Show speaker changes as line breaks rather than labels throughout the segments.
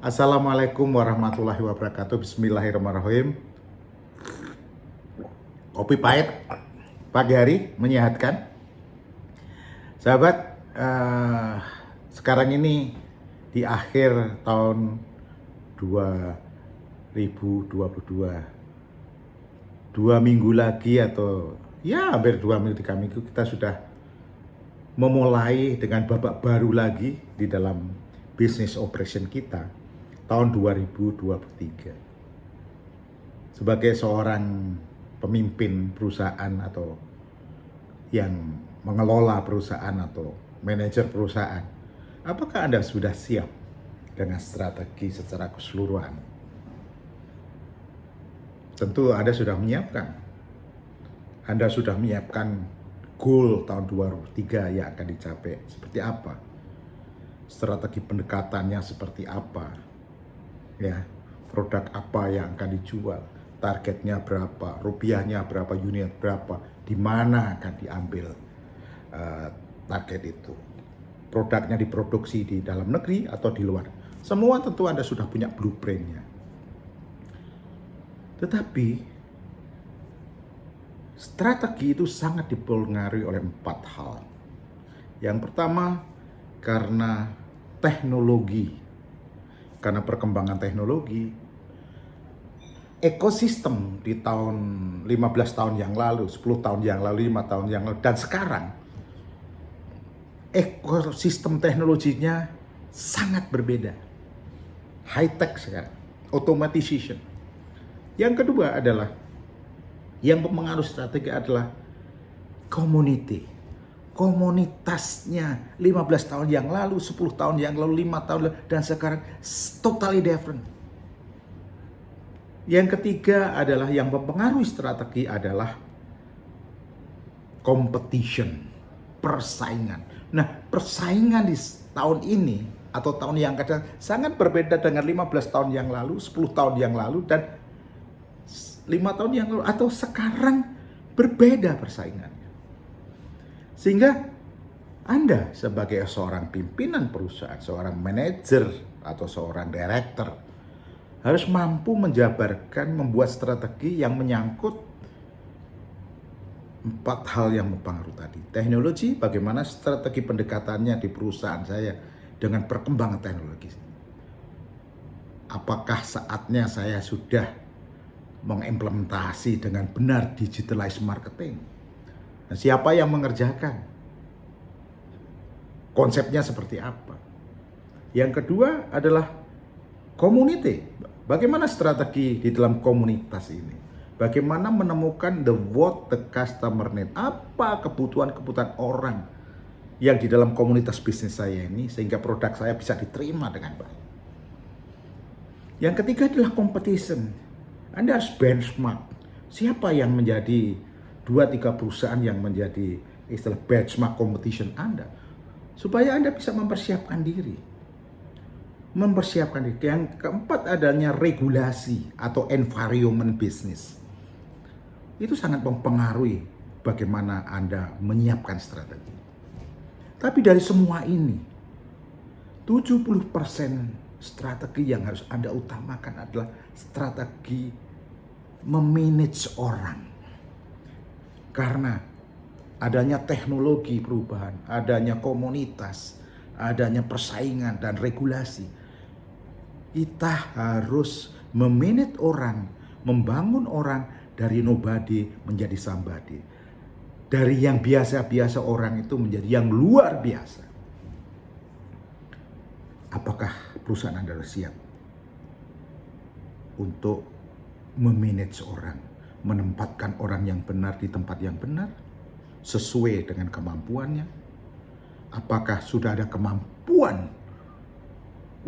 Assalamualaikum warahmatullahi wabarakatuh. Bismillahirrahmanirrahim. Kopi pahit pagi hari menyehatkan. Sahabat, sekarang ini di akhir tahun 2022, 2 minggu lagi atau ya hampir 2 minggu 3 minggu kita sudah memulai dengan babak baru lagi di dalam business operation kita tahun 2023. Sebagai seorang pemimpin perusahaan atau yang mengelola perusahaan atau manajer perusahaan, apakah Anda sudah siap dengan strategi secara keseluruhan? Tentu Anda sudah menyiapkan. Anda sudah menyiapkan goal tahun 2023 yang akan dicapai seperti apa? Strategi pendekatannya seperti apa? Ya, produk apa yang akan dijual? Targetnya berapa? Rupiahnya berapa? Unit berapa? Di mana akan diambil target itu? Produknya diproduksi di dalam negeri atau di luar? Semua tentu Anda sudah punya blueprint-nya. Tetapi strategi itu sangat dipengaruhi oleh 4 hal. Yang pertama, karena teknologi. Karena perkembangan teknologi, ekosistem di tahun 15 tahun yang lalu, 10 tahun yang lalu, 5 tahun yang lalu, dan sekarang, ekosistem teknologinya sangat berbeda. High-tech sekarang, automatization. Yang kedua adalah, yang mempengaruhi strategi adalah community. Komunitasnya 15 tahun yang lalu, 10 tahun yang lalu, 5 tahun lalu, dan sekarang totally different. Yang ketiga adalah yang mempengaruhi strategi adalah competition, persaingan. Nah, persaingan di tahun ini atau tahun yang akan datang sangat berbeda dengan 15 tahun yang lalu, 10 tahun yang lalu, dan 5 tahun yang lalu atau sekarang berbeda persaingannya. Sehingga Anda sebagai seorang pimpinan perusahaan, seorang manajer atau seorang director harus mampu menjabarkan, membuat strategi yang menyangkut 4 hal yang mempengaruhi tadi. Teknologi, bagaimana strategi pendekatannya di perusahaan saya dengan perkembangan teknologi. Apakah saatnya saya sudah mengimplementasi dengan benar digitalized marketing? Nah, siapa yang mengerjakan? Konsepnya seperti apa? Yang kedua adalah community. Bagaimana strategi di dalam komunitas ini? Bagaimana menemukan what the customer need? Apa kebutuhan-kebutuhan orang yang di dalam komunitas bisnis saya ini sehingga produk saya bisa diterima dengan baik. Yang ketiga adalah competition. Anda harus benchmark. Siapa yang menjadi 2-3 perusahaan yang menjadi istilah benchmark competition Anda, supaya Anda bisa mempersiapkan diri. Yang keempat adanya regulasi atau environment business. Itu sangat mempengaruhi bagaimana Anda menyiapkan strategi. Tapi dari semua ini, 70% strategi yang harus Anda utamakan adalah strategi memanage orang. Karena adanya teknologi perubahan, adanya komunitas, adanya persaingan dan regulasi, kita harus memanage orang, membangun orang dari nobody menjadi somebody. Dari yang biasa-biasa orang itu menjadi yang luar biasa. Apakah perusahaan Anda siap untuk memanage orang? Menempatkan orang yang benar di tempat yang benar sesuai dengan kemampuannya? Apakah sudah ada kemampuan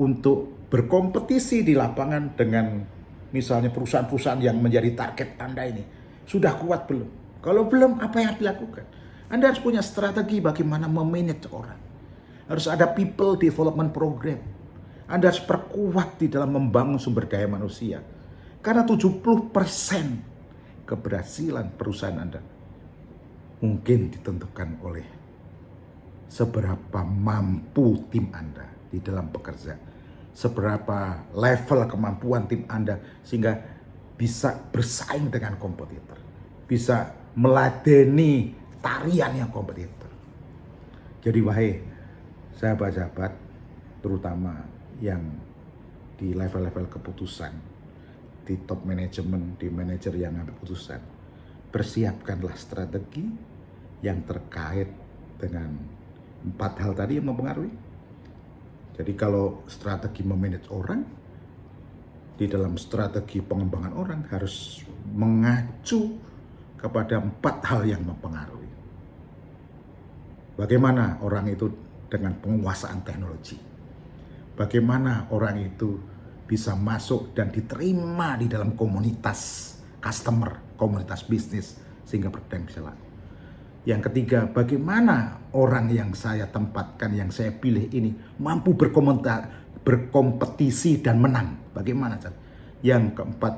untuk berkompetisi di lapangan dengan misalnya perusahaan-perusahaan yang menjadi target Anda ini? Sudah kuat belum? Kalau belum, apa yang dilakukan? Anda harus punya strategi bagaimana memanage orang. Harus ada people development program. Anda harus perkuat di dalam membangun sumber daya manusia. Karena 70% keberhasilan perusahaan Anda mungkin ditentukan oleh seberapa mampu tim Anda di dalam bekerja seberapa level kemampuan tim Anda sehingga bisa bersaing dengan kompetitor, bisa meladeni tarian yang kompetitor. Jadi wahai sahabat-sahabat, terutama yang di level-level keputusan, di top manajemen, di manajer yang ambil keputusan, persiapkanlah strategi yang terkait dengan 4 hal tadi yang mempengaruhi. Jadi kalau strategi memanage orang, di dalam strategi pengembangan orang harus mengacu kepada 4 hal yang mempengaruhi. Bagaimana orang itu dengan penguasaan teknologi? Bagaimana orang itu bisa masuk dan diterima di dalam komunitas customer, komunitas bisnis sehingga berkembang bisa laku. Yang ketiga, bagaimana orang yang saya tempatkan, yang saya pilih ini mampu berkompetisi dan menang. Bagaimana? Yang keempat,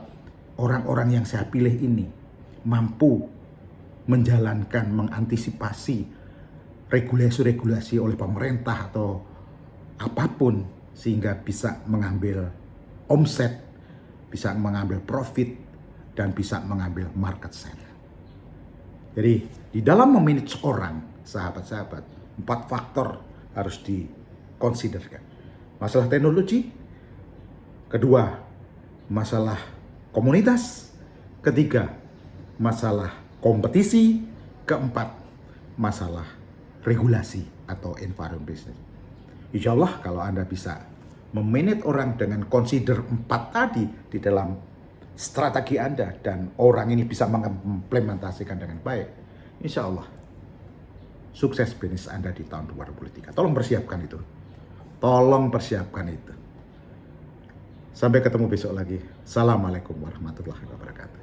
orang-orang yang saya pilih ini mampu menjalankan, mengantisipasi regulasi-regulasi oleh pemerintah atau apapun sehingga bisa mengambil omset, bisa mengambil profit, dan bisa mengambil market share. Jadi di dalam memanage orang, sahabat-sahabat, 4 faktor harus dikonsiderkan. Masalah teknologi, kedua masalah komunitas, ketiga masalah kompetisi, keempat masalah regulasi atau environment business. Insya Allah kalau Anda bisa memanage orang dengan consider 4 tadi di dalam strategi Anda dan orang ini bisa mengimplementasikan dengan baik, insya Allah sukses bisnis Anda di tahun 2023. Tolong persiapkan itu. Tolong persiapkan itu. Sampai ketemu besok lagi. Assalamualaikum warahmatullahi wabarakatuh.